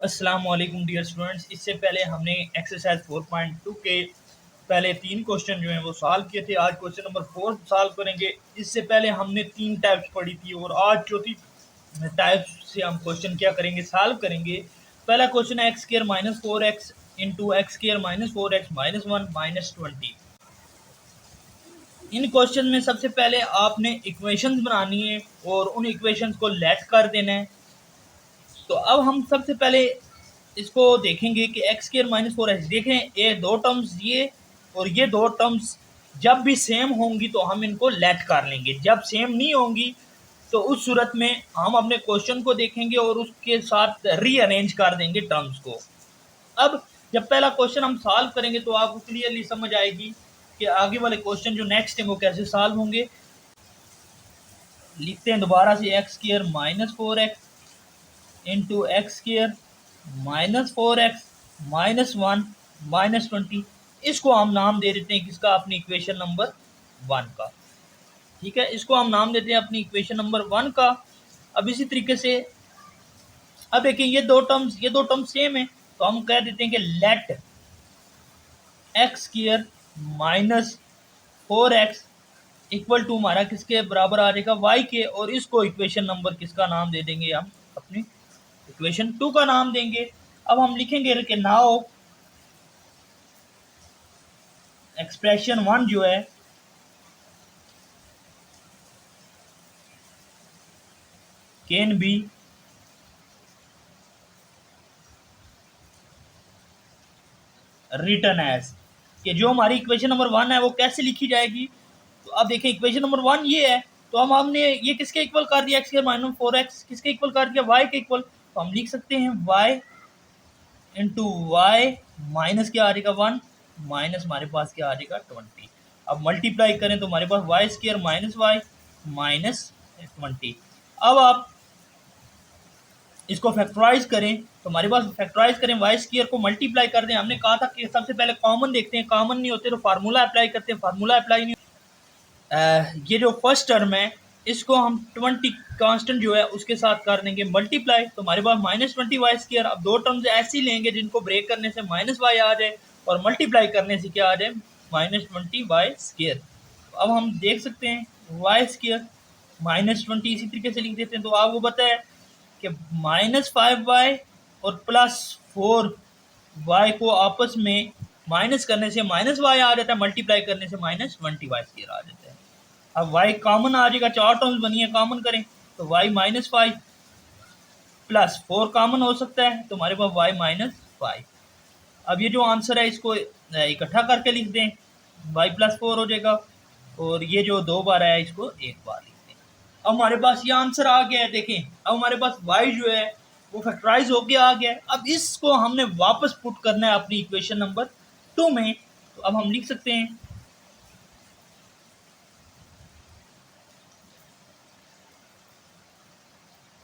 अस्सलाम वालेकुम dear students. इससे पहले हमने एक्सरसाइज 4.2 के पहले 3 क्वेश्चन जो हैं वो सॉल्व किए थे। आज क्वेश्चन नंबर 4 सॉल्व करेंगे। इससे पहले हमने 3 टाइप्स पढ़ी थी और आज चौथी टाइप से हम क्वेश्चन क्या करेंगे, सॉल्व करेंगे। पहला क्वेश्चन है x square minus 4x into x square minus 4x minus 1 minus 20। इन क्वेश्चन में सबसे पहले आपने इक्वेशंस बनानी है और उन इक्वेशंस को लेट कर देना है। तो अब हम सबसे पहले इसको देखेंगे कि एक्स स्क्वायर माइनस 4x, देखें ये दो टर्म्स ये और ये दो टर्म्स जब भी सेम होंगी तो हम इनको लेट कर लेंगे। जब सेम नहीं होंगी तो उस सूरत में हम अपने क्वेश्चन को देखेंगे और उसके साथ रीअरेंज कर देंगे टर्म्स को। अब जब पहला क्वेश्चन हम सॉल्व करेंगे तो आपको क्लियरली समझ आएगी कि आगे वाले क्वेश्चन जो नेक्स्ट है वो कैसे सॉल्व होंगे। लिखते हैं दोबारा से x square minus 4x into x square minus 4x minus 1 minus 20। इसको हम नाम दे देते हैं किसका, अपनी इक्वेशन नंबर 1 का। ठीक है, इसको हम नाम देते हैं अपनी इक्वेशन नंबर 1 का। अब इसी तरीके से अब देखिए ये दो टर्म्स सेम है तो हम कह देते हैं कि let x square minus 4x equal to हमारा किसके बराबर आ जाएगा, y के। और इसको इक्वेशन नंबर किसका नाम दे देंगे, हम अपनी इक्वेशन 2 का नाम देंगे। अब हम लिखेंगे कि नाउ एक्सप्रेशन 1 जो है कैन बी रिटर्न एज, कि जो हमारी इक्वेशन नंबर 1 है वो कैसे लिखी जाएगी। तो अब देखें इक्वेशन नंबर 1 ये है तो हमने ये किसके इक्वल कर दिया, एक्स के माइनस 4x किसके इक्वल कर दिया, y के इक्वल। तो हम लिख सकते हैं y इंटू वाई माइनस क्या आ जाएगा 1 माइनस हमारे पास क्या आ जाएगा 20। अब मल्टीप्लाई करें तो हमारे पास y square minus y minus 20। अब आप इसको फैक्टराइज करें तो हमारे पास फैक्टराइज करें वाई स्क्वायर को मल्टीप्लाई कर दें। हमने कहा था कि सबसे पहले कॉमन देखते हैं, कॉमन नहीं होते तो फार्मूला अप्लाई करते हैं, फार्मूला अप्लाई नहीं। ये जो फर्स्ट टर्म है इसको हम 20 कांस्टेंट जो है उसके साथ कर देंगे मल्टीप्लाई, तो हमारे पास माइनस 20 वाई स्क्वायर। अब दो टर्म्स ऐसी लेंगे जिनको ब्रेक करने से माइनस वाई आ जाए और मल्टीप्लाई करने से क्या आ जाए, माइनस 20 वाई स्क्वायर। अब हम देख सकते हैं वाई स्क्वायर माइनस 20 इसी तरीके से लिख देते हैं। तो आपको पता है कि माइनस 5y और प्लस 4y को आपस में माइनस करने से माइनस वाई आ जाता है, मल्टीप्लाई करने से माइनस 20 वाई स्क्वायर आ जाता है। अब y कॉमन आ जाएगा, चार टर्म्स बनी है, कॉमन करें तो y माइनस 5 प्लस 4 कॉमन हो सकता है तो हमारे पास y माइनस 5। अब ये जो आंसर है इसको इकट्ठा करके लिख दें, y प्लस 4 हो जाएगा और ये जो दो बार आया इसको एक बार लिख दें। अब हमारे पास ये आंसर आ गया है। देखें अब हमारे पास y जो है वो फैक्टराइज होके आ गया है। अब इसको हमने वापस पुट करना है अपनी इक्वेशन नंबर 2 में। तो अब हम लिख सकते हैं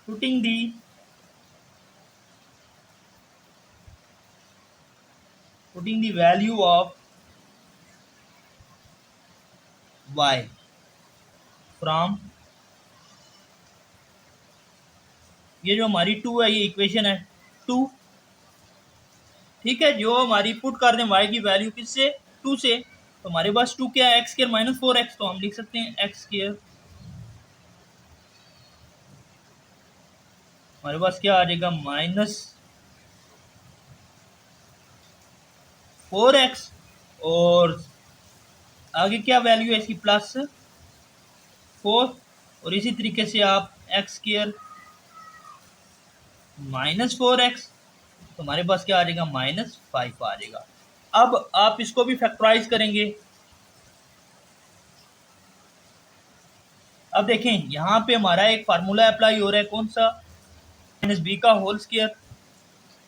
putting the value of y from, ये जो हमारी 2 है ये इक्वेशन है 2। ठीक है, जो हमारी पुट कर दें y की वैल्यू किससे, 2 से। तो हमारे पास 2 क्या है, एक्स स्क्वायर माइनस 4x। तो हम लिख सकते हैं एक्स स्क्वायर हमारे पास क्या आ जाएगा माइनस 4x और आगे क्या वैल्यू है इसकी प्लस 4। और इसी तरीके से आप एक्स स्क्वायर माइनस 4x तो हमारे पास क्या आ जाएगा माइनस 5 आ जाएगा। अब आप इसको भी फैक्टराइज करेंगे। अब देखें यहाँ पे हमारा एक फार्मूला अप्लाई हो रहा है, कौन सा, माइनस बी का whole square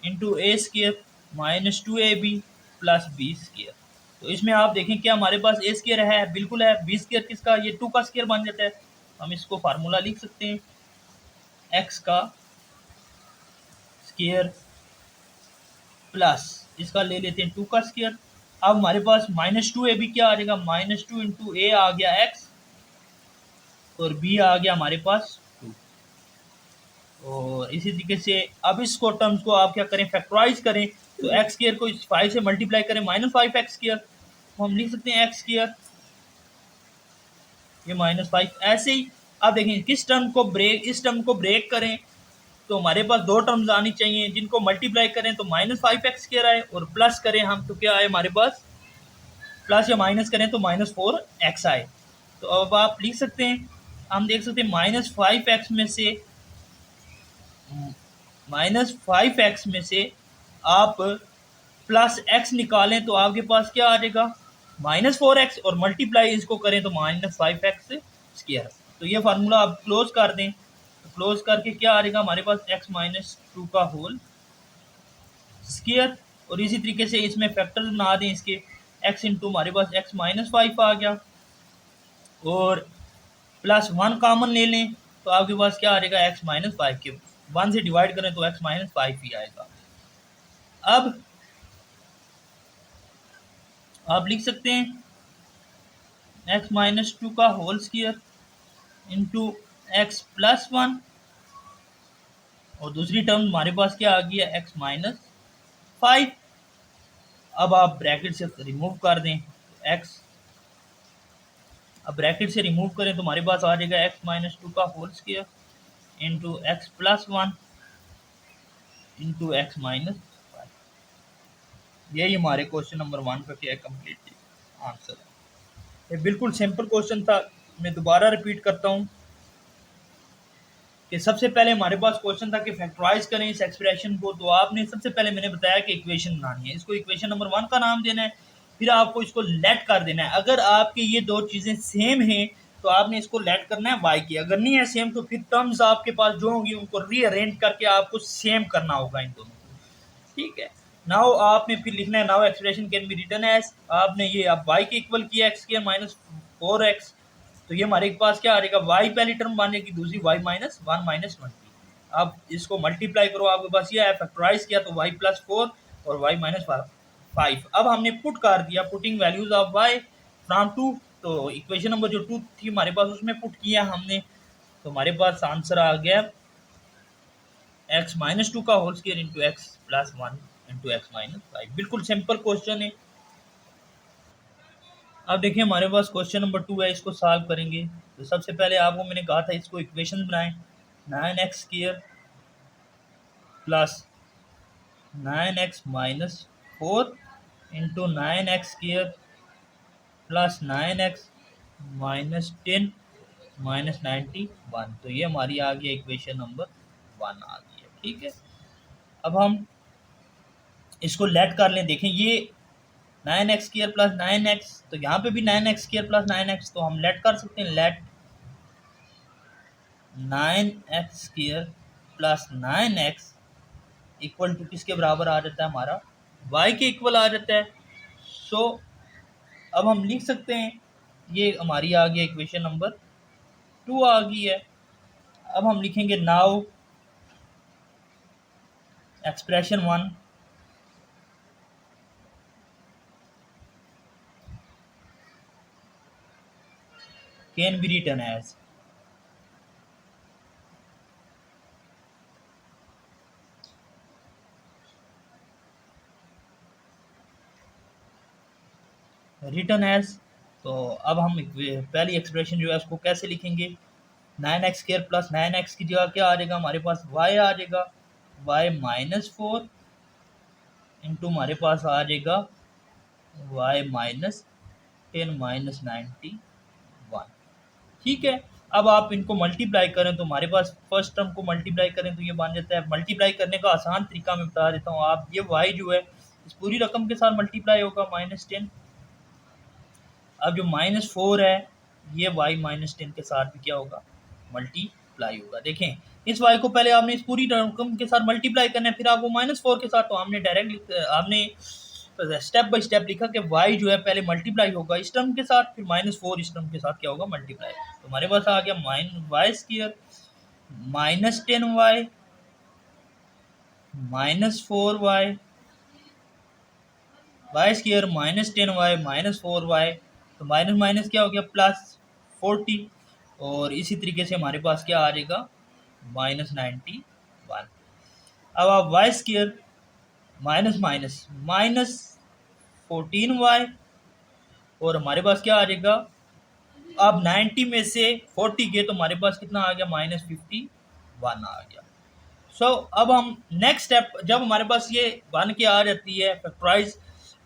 into a square minus 2ab plus b square. तो इसमें आप देखें क्या हमारे पास ए स्क्वायर है, बिल्कुल है। बी स्क्वायर किसका, ये 2 का स्क्वायर बन जाता है। हम इसको फार्मूला लिख सकते हैं एक्स का स्क्वायर प्लस इसका ले लेते हैं 2 का स्क्वायर। अब हमारे पास माइनस 2ab क्या आ जाएगा, माइनस 2 इंटू ए आ गया एक्स और बी आ गया हमारे पास 2। और इसी तरीके से अब इसको टर्म्स को आप क्या करें, फैक्टराइज करें। तो एक्स स्क्वायर को इस 5 से मल्टीप्लाई करें, -5x स्क्वायर, तो हम लिख सकते हैं एक्स स्क्वायर, ये -5 ऐसे ही। अब देखें किस टर्म को ब्रेक, इस टर्म को ब्रेक करें तो हमारे पास दो टर्म्स आनी चाहिए जिनको मल्टीप्लाई करें तो -5x स्क्वायर आए, और प्लस करें हम तो क्या आए हमारे पास, प्लस या माइनस करें तो -4x आए। तो अब आप लिख सकते हैं, हम देख सकते हैं -5x में से, -5x में से आप प्लस x निकालें तो आपके पास क्या आ जाएगा, -4x, और मल्टीप्लाई इसको करें तो -5x स्क्वायर। तो ये फार्मूला आप क्लोज कर दें, तो क्लोज करके क्या आ जाएगा हमारे पास, x-2 का होल स्क्वायर। और इसी तरीके से इसमें फैक्टर्स बना दें इसके, x इंटू हमारे पास x-5 आ गया, और +1 कॉमन ले लें तो आपके पास क्या आ जाएगा, x-5 के 1 से डिवाइड करें तो x-5 ही आएगा। अब आप लिख सकते हैं x-2 का होल स्क्वायर इंटू x+1, और दूसरी टर्म हमारे पास क्या आ गई है, x-5। अब आप ब्रैकेट से रिमूव कर दें x, अब ब्रैकेट से रिमूव करें तो हमारे पास आ जाएगा x-2 का whole square into x+1 into x-5। यही हमारे क्वेश्चन नंबर 1 का क्या कंप्लीट आंसर है। ये बिल्कुल सिंपल क्वेश्चन था। मैं दोबारा रिपीट करता हूँ कि सबसे पहले हमारे पास क्वेश्चन था कि फैक्टराइज करें इस एक्सप्रेशन को। तो आपने सबसे पहले मैंने बताया कि इक्वेशन बनानी है, इसको इक्वेशन नंबर 1 का नाम देना है, फिर आपको इसको लेट कर देना है। अगर आपके ये दो चीज़ें सेम हैं तो आपने इसको लेट करना है वाई की, अगर नहीं है सेम तो फिर टर्म्स आपके पास जो होंगी उनको रीअरेंज करके आपको सेम करना होगा इन दोनों को, ठीक है। नाउ आपने फिर लिखना है, now expression can be written as, आपने ये अब y के इक्वल किया x² -4x, तो ये हमारे पास क्या आ जाएगा, y पहली टर्म बनेगी, दूसरी y -1 -20। अब इसको मल्टीप्लाई करो, आपके पास ये है, फैक्टराइज किया तो y+4 और y -5। अब हमने पुट कर दिया, putting values of y from 2, तो इक्वेशन नंबर जो 2 थी हमारे पास उसमें पुट किया हमने, तो हमारे पास आंसर आ गया x-2 का whole square into x+1 into x-5। बिल्कुल सिंपल क्वेश्चन है। अब देखिए हमारे पास क्वेश्चन नंबर 2 है, इसको सॉल्व करेंगे। तो सबसे पहले आपको मैंने कहा था इसको इक्वेशन बनाएं, 9x square plus 9x minus 4 into 9x square plus 9x minus 10 minus 91। तो ये हमारी आ गई इक्वेशन नंबर 1 आ गई है, ठीक है। अब हम इसको लेट कर लें, देखें ये 9x स्क्वायर प्लस 9x, तो यहाँ पे भी 9x स्क्वायर प्लस 9x, तो हम लेट कर सकते हैं, let 9x square plus 9x equal to किसके बराबर आ जाता है, हमारा y के इक्वल आ जाता है। सो अब हम लिख सकते हैं, ये हमारी आ गई इक्वेशन नंबर 2 आ गई है। अब हम लिखेंगे now expression 1 can be written as, written as. तो अब हम पहली एक्सप्रेशन जो है उसको कैसे लिखेंगे, 9x स्क्वायर प्लस 9x की जगह क्या आ जाएगा हमारे पास, y आ जाएगा, y-4 इंटू हमारे पास आ जाएगा y-10 माइनस 91, ठीक है। अब आप इनको मल्टीप्लाई करें तो हमारे पास फर्स्ट टर्म को मल्टीप्लाई करें तो ये बन जाता है, मल्टीप्लाई करने का आसान तरीका मैं बता देता हूँ आप, ये y जो है इस पूरी रकम के साथ मल्टीप्लाई होगा -10। अब जो -4 है ये y -10 के साथ भी क्या होगा, मल्टीप्लाई होगा। देखें इस y को पहले आपने इस पूरी रकम के साथ मल्टीप्लाई करना है, फिर आपको -4 के साथ, तो हमने डायरेक्ट आपने स्टेप बाय स्टेप लिखा कि y जो है पहले मल्टीप्लाई होगा इस टर्म के साथ, फिर -4 इस टर्म के साथ क्या होगा, मल्टीप्लाई। तो हमारे पास आ गया y square -10y -4y, y square -10y -4y, तो माइनस माइनस क्या हो गया, +40, और इसी तरीके से हमारे पास क्या आ जाएगा, -91। 1। अब आप y square minus minus minus 14y, और हमारे पास क्या आ जाएगा, अब 90 में से 40 गए तो हमारे पास कितना आ गया, -51 आ गया। अब हम नेक्स्ट स्टेप, जब हमारे पास ये बन के आ जाती है फैक्टराइज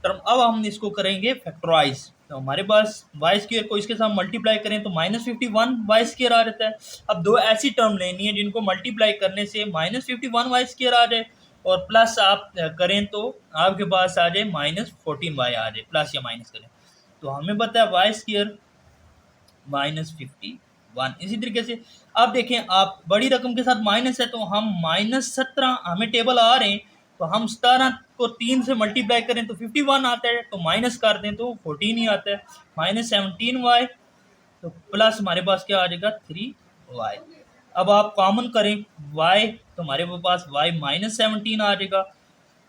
टर्म, अब हम इसको करेंगे फैक्टराइज। तो हमारे पास वाई स्क्र को इसके साथ मल्टीप्लाई करें तो -51 वाई स्क्र आ जाता है। अब दो ऐसी टर्म लेनी है जिनको मल्टीप्लाई करने से -51 वाई स्क्र आ जाए, और प्लस आप करें तो आपके पास आ जाए -14y आ जाए, प्लस या माइनस करें तो हमें पता है वाई स्क्र -51। इसी तरीके से अब देखें, आप बड़ी रकम के साथ माइनस है तो हम -17, हमें टेबल आ रहे हैं तो हम 17 को 3 से मल्टीप्लाई करें तो 51 आता है, तो माइनस कर दें तो 14 ही आता है, -17y, तो प्लस हमारे पास क्या आ जाएगा 3y। अब आप कॉमन करें y तो हमारे पास y -17 आ जाएगा,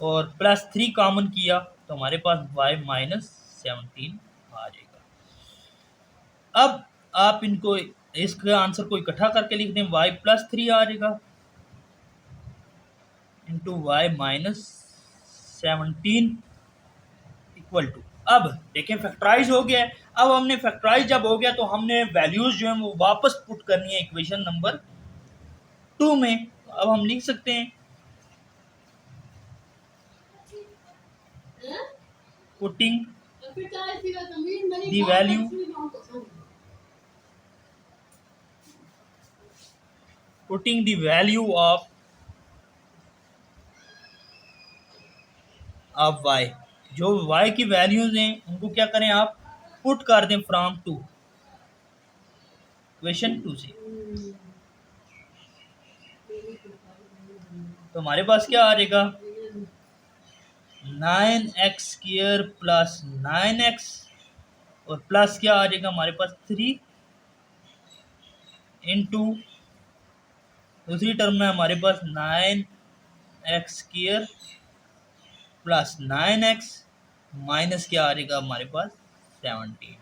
और +3 कॉमन किया तो हमारे पास y -17 आ जाएगा। अब आप इनको, इसका आंसर को इकट्ठा करके लिख दें, y +3 आ जाएगा इंटू y -17 इक्वल टू, अब देखें फैक्टराइज हो गया है। अब हमने फैक्टराइज जब हो गया तो हमने वैल्यूज जो है वो वापस पुट करनी है इक्वेशन नंबर 2 में। अब हम लिख सकते हैं putting the value of y, जो y की वैल्यूज हैं उनको क्या करें, आप पुट कर दें फ्रॉम टू इक्वेशन 2 से। तो हमारे पास क्या आ जाएगा, 9x² प्लस 9x, और प्लस क्या आ जाएगा हमारे पास 3 इंटू दूसरी टर्म में हमारे पास 9x² प्लस 9x माइनस क्या आ जाएगा हमारे पास 17।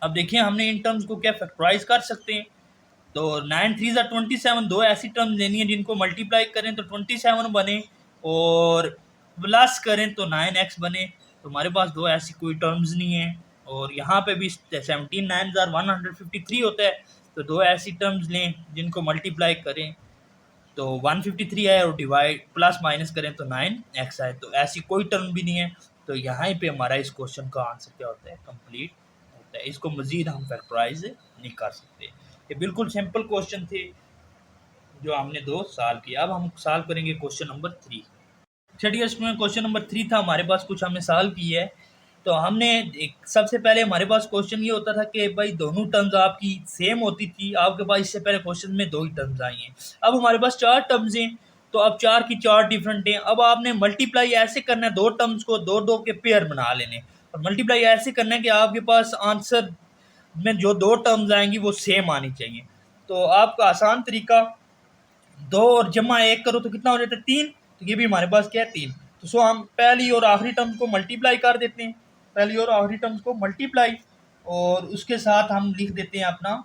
अब देखें हमने इन टर्म्स को क्या फैक्टराइज कर सकते हैं। तो 9 3 27, दो ऐसी टर्म्स लेनी है जिनको मल्टीप्लाई करें तो 27 बने, और प्लस करें तो 9x बने। तो हमारे पास दो ऐसी कोई टर्म्स नहीं है, और यहाँ पे भी 17 9 153 होता है, तो दो ऐसी टर्म्स लें जिनको मल्टीप्लाई करें तो 153 आए, और डिवाइड प्लस माइनस करें तो 9x आए, तो ऐसी कोई टर्म भी नहीं है। तो यहाँ पे हमारा इस क्वेश्चन का आंसर क्या होता है, कंप्लीट होता है। इसको मज़ीद हम फैक्टराइज नहीं कर सकते। ये बिल्कुल सिंपल क्वेश्चन थे जो हमने दो सॉल्व किया। अब हम सॉल्व करेंगे क्वेश्चन नंबर 3। चलिए, इसमें क्वेश्चन नंबर 3 था हमारे पास, कुछ हमने सॉल्व किया है। तो हमने सबसे पहले हमारे पास क्वेश्चन ये होता था कि भाई दोनों टर्म्स आपकी सेम होती थी, आपके पास इससे पहले क्वेश्चन में दो ही टर्म्स आई हैं। अब हमारे पास 4 टर्म्स हैं, तो अब 4 की 4 डिफरेंट हैं। अब आपने मल्टीप्लाई ऐसे करना है, दो टर्म्स को दो दो के पेयर बना लेने, और मल्टीप्लाई ऐसे करना है कि आपके पास आंसर में जो दो टर्म्स आएंगी वो सेम आनी चाहिए। तो आपका आसान तरीका, 2 और जमा 1 करो तो कितना हो जाता है 3, तो ये भी हमारे पास क्या है 3। तो हम पहली और आखिरी टर्म्स को मल्टीप्लाई कर देते हैं, पहली और आखिरी टर्म्स को मल्टीप्लाई, और उसके साथ हम लिख देते हैं अपना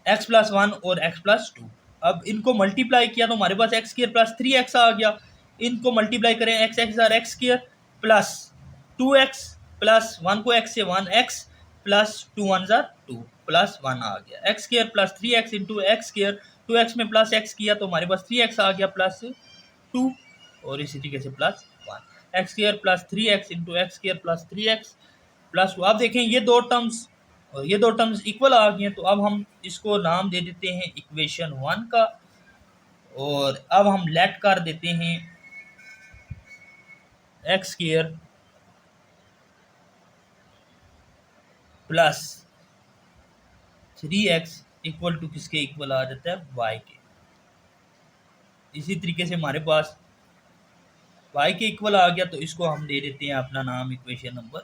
x+1 और x+2। अब इनको मल्टीप्लाई किया तो हमारे पास x² प्लस 3x आ गया। इनको मल्टीप्लाई करें x और x² प्लस 2x प्लस 1 को x से 1x प्लस 2 1 2 प्लस 1 आ गया। x² plus 3x into x², 2x में प्लस x किया तो हमारे पास 3x आ गया प्लस 2, और इसी तरीके से plus 1। x² plus 3x into x² plus 3x plus 2। अब देखें ये दो टर्म्स और ये दो टर्म्स इक्वल आ गई हैं, तो अब हम इसको नाम दे देते हैं इक्वेशन 1 का, और अब हम लेट कर देते हैं x² plus 3x equal to किसके इक्वल आ जाता है y के। इसी तरीके से हमारे पास y के इक्वल आ गया, तो इसको हम दे देते हैं अपना नाम इक्वेशन नंबर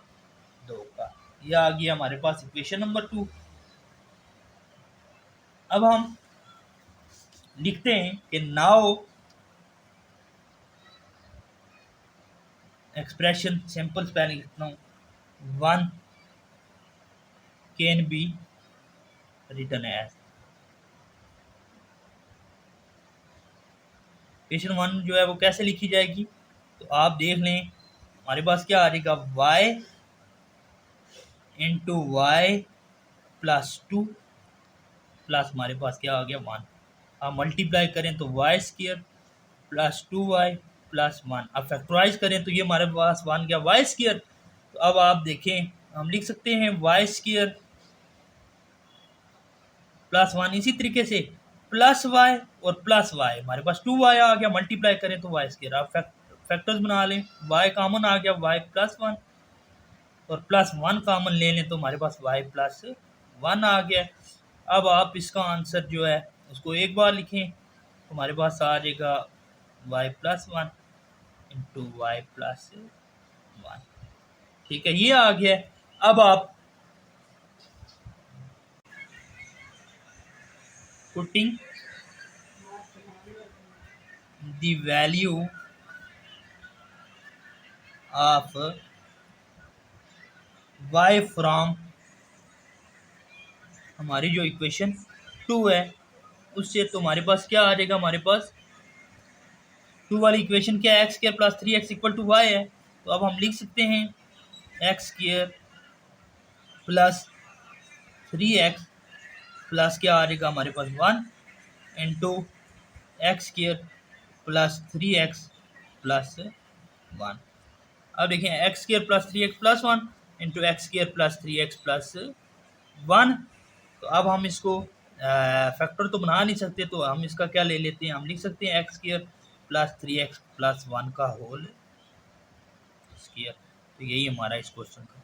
2 का। यह आ गया हमारे पास इक्वेशन नंबर 2। अब हम लिखते हैं कि नाउ एक्सप्रेशन, सिंपल स्पेलिंग लिखता हूँ, 1 can be written as. Equation 1 जो है वो कैसे लिखी जाएगी, तो आप देख लें हमारे पास क्या आ जाएगा, y into y plus 2 plus हमारे पास क्या आ गया 1। आप मल्टीप्लाई करें तो Y square plus 2y plus 1। अब फैक्टराइज करें तो ये हमारे पास 1 गया वाई स्क्र। तो अब आप देखें हम लिख सकते हैं वाई स्क्र प्लस 1, इसी तरीके से प्लस वाई और प्लस वाई, हमारे पास 2y आ गया, मल्टीप्लाई करें तो वाई स्क्र। आप फैक्टर्स बना लें, y कॉमन आ गया y प्लस 1 और प्लस 1 कॉमन ले लें तो हमारे पास y प्लस 1 आ गया। अब आप इसका आंसर जो है उसको एक बार लिखें तो हमारे पास आ जाएगा y plus 1 into y plus 1। ठीक है, ये आ गया। अब आप putting the value of y from हमारी जो इक्वेशन 2 है उससे, तो हमारे पास क्या आ जाएगा, हमारे पास 2 वाली इक्वेशन क्या है, x square plus 3x equal to y है। तो अब हम लिख सकते हैं x square plus 3x plus क्या आ जाएगा हमारे पास 1 into x square plus 3x plus 1। अब देखें x square plus 3x plus 1 into x square plus 3x plus 1। तो अब हम इसको फैक्टर तो बना नहीं सकते, तो हम इसका क्या ले लेते हैं, हम लिख सकते हैं x square plus 3x plus 1 का होल स्क्वायर। तो यही हमारा इस क्वेश्चन का।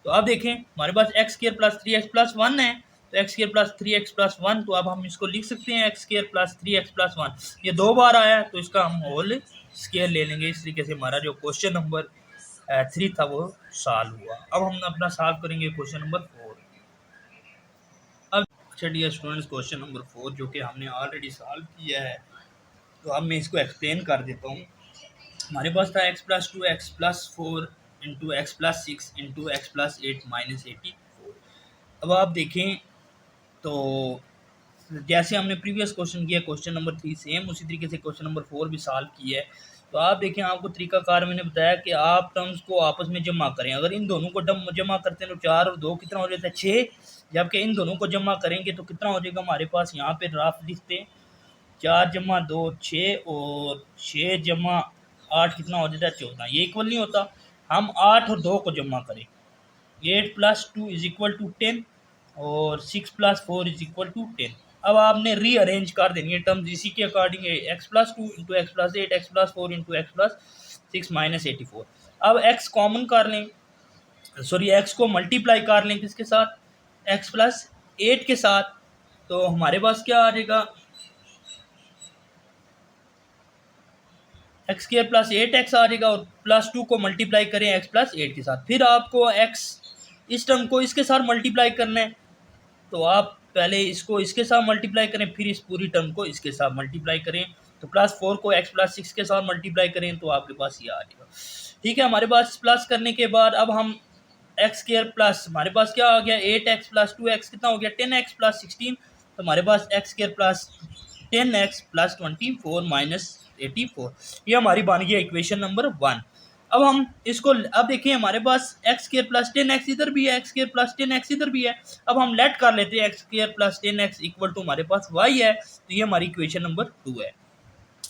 तो अब देखें हमारे पास x square plus 3x plus 1 है, तो x square plus 3x plus 1, तो अब हम इसको लिख सकते हैं x square plus 3x plus 1। ये 2 बार आया है तो इसका हम होल स्क्वायर ले लेंगे। इस तरीके से हमारा जो क्वेश्चन नंबर 3 था वो सॉल्व हुआ। अब हम अपना सॉल्व करेंगे क्वेश्चन नंबर 4। अब अच्छा डियर स्टूडेंट्स, क्वेश्चन नंबर 4 जो कि हमने ऑलरेडी सॉल्व किया है, तो अब मैं इसको एक्सप्लेन कर देता हूँ। हमारे पास था x plus 2 x plus 4 into x plus 6 into x plus 8 minus 84। अब आप देखें तो जैसे हमने प्रीवियस क्वेश्चन किया क्वेश्चन नंबर 3, सेम उसी तरीके से क्वेश्चन नंबर 4 भी सॉल्व किया है। तो आप देखें, आपको तरीकाकार मैंने बताया कि आप टर्म्स को आपस में जमा करें। अगर इन दोनों को जमा करते हैं तो 4 और 2 कितना हो जाता है 6, जबकि इन दोनों को जमा करेंगे तो कितना हो जाएगा हमारे पास, यहाँ पे राफ लिखते हैं 4 जमा 2 6 और 6 जमा 8 कितना हो जाता है 14। ये इक्वल नहीं होता, हम 8 और 2 को जमा करें, 8 प्लस 2 इज इक्वल टू 10 और 6 प्लस 4 इज इक्वल टू 10। अब आपने रीअरेंज कर देनी है टर्म्स इसी के according, x plus 2 into x plus 8 x plus 4 into x plus 6 minus 84। अब एक्स कॉमन कर लें, सॉरी एक्स को मल्टीप्लाई कर लें किसके साथ, एक्स प्लस 8 के साथ, तो हमारे पास क्या आ जाएगा एक्स स्क्वायर प्लस 8x आ जाएगा और प्लस 2 को मल्टीप्लाई करें एक्स प्लस 8 के साथ। फिर आपको x इस टर्म को इसके साथ मल्टीप्लाई करना है, तो आप पहले इसको इसके साथ मल्टीप्लाई करें, फिर इस पूरी टर्म को इसके साथ मल्टीप्लाई करें। तो प्लस 4 को x प्लस 6 के साथ मल्टीप्लाई करें तो आपके पास ये आ जाएगा। ठीक है, हमारे पास प्लस करने के बाद अब हम एक्स स्क्वायर प्लस हमारे पास क्या आ गया 8x प्लस 2x कितना हो गया 10x प्लस 16। तो हमारे पास x square plus 10x plus 24 minus 84, ये हमारी बन गई इक्वेशन नंबर 1। अब हम इसको अब देखिए हमारे पास एक्स स्क्वायर प्लस 10x इधर भी है, एक्स स्क्वायर प्लस 10x इधर भी है। अब हम लेट कर लेते हैं x square plus 10x equal to हमारे पास y है, तो ये हमारी इक्वेशन नंबर 2 है।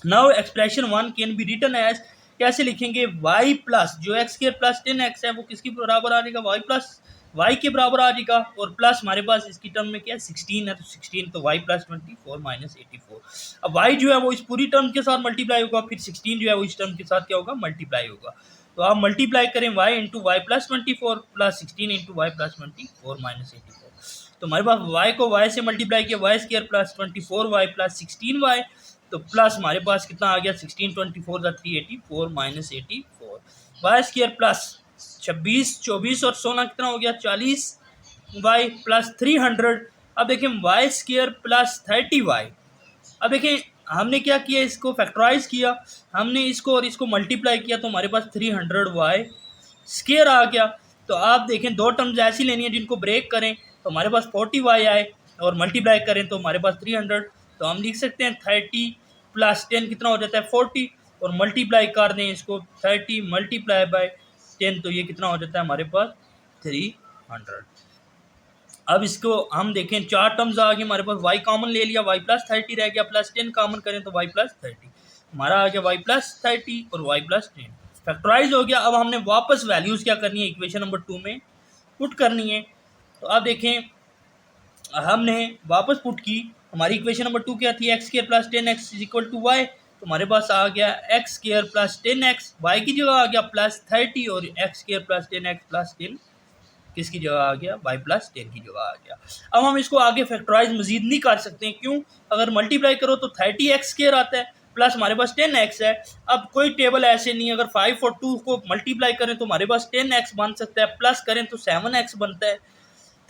Now expression 1 can be written as, कैसे लिखेंगे, y प्लस जो एक्स स्क्वायर प्लस 10x है वो किसके बराबर आ जाएगा, y प्लस y के बराबर आ जाएगा, और प्लस हमारे पास इसकी टर्म में क्या है 16 है, तो 16 तो y प्लस 24 माइनस 84। अब y जो है वो इस पूरी टर्म के साथ मल्टीप्लाई होगा, फिर 16 जो है वो इस टर्म के साथ क्या होगा मल्टीप्लाई होगा। तो आप मल्टीप्लाई करें y into y plus 24 plus 16 into y plus 24 minus 84। तो हमारे पास y को y से मल्टीप्लाई किया y square plus 24y plus 16y, तो प्लस हमारे पास कितना आ गया 16 24 384 माइनस 84। वाई स्क्वायर प्लस 26 24 और 16 कितना हो गया 40 वाई प्लस 300। अब देखें वाई स्क्वायर प्लस 30 वाई। अब देखें हमने क्या किया, इसको फैक्टराइज किया, हमने इसको और इसको मल्टीप्लाई किया, तो हमारे पास 300 वाई स्क्वायर आ गया। तो आप देखें दो टर्म्स ऐसी लेनी है जिनको ब्रेक करें, तो हमारे पास 40 वाई आए, और मल्टीप्लाई करें तो हमारे पास 300, तो हम लिख सकते हैं 30 + 10 कितना हो जाता है 40, और मल्टीप्लाई कर दें इसको 30 × 10, तो ये कितना हो जाता है हमारे पास 300। अब इसको हम देखें 4 टर्म्स आ गए हमारे पास, y कॉमन ले लिया, y + 30 रह गया, +10 कॉमन करें तो y + 30, हमारा आ गया y + 30 और y + 10 फैक्टराइज हो गया। अब हमने वापस वैल्यूज़ क्या करनी है, इक्वेशन नंबर 2 में पुट करनी है। तो अब देखें हमने वापस पुट की, हमारी इक्वेशन नंबर 2 क्या थी, x² + 10x = y, तो हमारे पास आ गया x² + 10x, y की जगह आ गया +30 और x² + 10x + 10 किसकी जगह आ गया, y + 10 की जगह आ गया। अब हम इसको आगे फैक्टराइज मजीद नहीं कर सकते हैं, क्यों, अगर मल्टीप्लाई करो तो 30x² आता है प्लस हमारे पास 10x है। अब कोई टेबल ऐसे नहीं है, अगर 5 और 2 को मल्टीप्लाई करें तो हमारे पास 10x बन सकता है, प्लस करें तो 7x बनता है,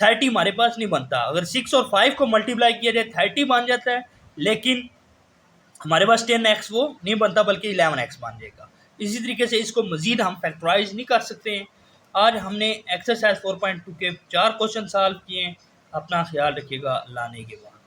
30 हमारे पास नहीं बनता। अगर 6 और 5 को मल्टीप्लाई किया जाए 30 बन जाता है, लेकिन हमारे पास 10x वो नहीं बनता बल्कि 11x बन जाएगा। इसी तरीके से इसको मजीद हम फैक्टराइज नहीं कर सकते हैं। आज हमने एक्सरसाइज 4.2 के 4 क्वेश्चन सॉल्व किए हैं। अपना ख्याल रखिएगा, अल्लाह ने के बाद।